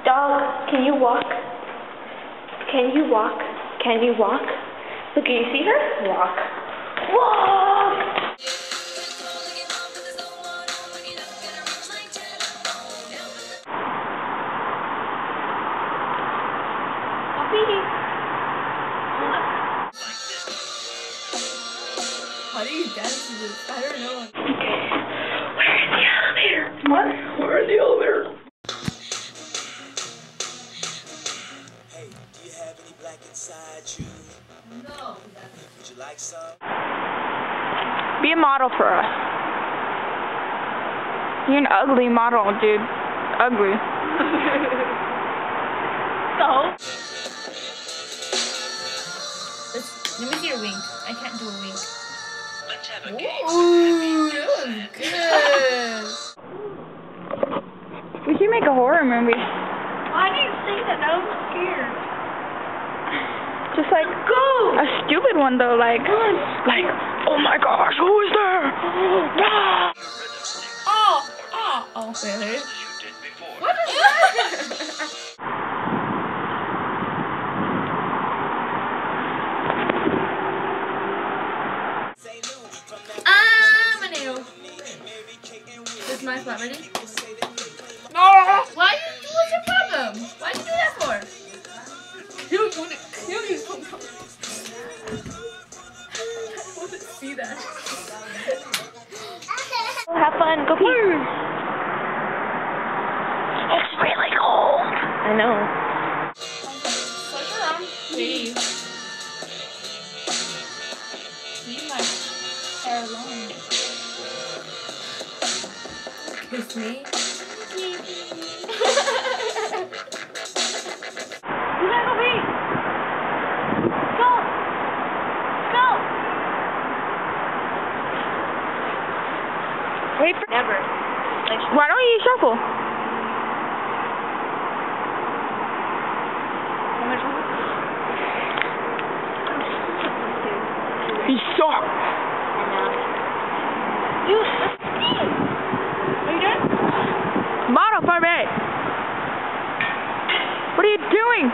Dog, can you walk? Can you walk? Can you walk? Look, you see her? Walk. Walk! How do you dance to this? I don't know. Okay. Where is the elevator? What? Where is the elevator? Hey, do you have any black inside you? No. Would you like some? Be a model for us. You're an ugly model, dude. Ugly. So? Let me see your wink. I can't do a wink. Let's have a game. Ooh, that was good. We should make a horror movie. Why do you say that? I was scared. Just like a stupid one though, like oh my gosh, who is there? Oh, really? What is that? My nail. This is my spot. Ready? No! Why? What's your problem? Why did you do that for? You want to kill you somehow. I want to see that. Have fun, go pee. It's really cold. I know. Look around. Please. Leave my hair alone. Kiss me. You gotta go pee. Go. Go. Wait for never. Why don't you shuffle? He sucks. You are you done? Model for me. What are you doing?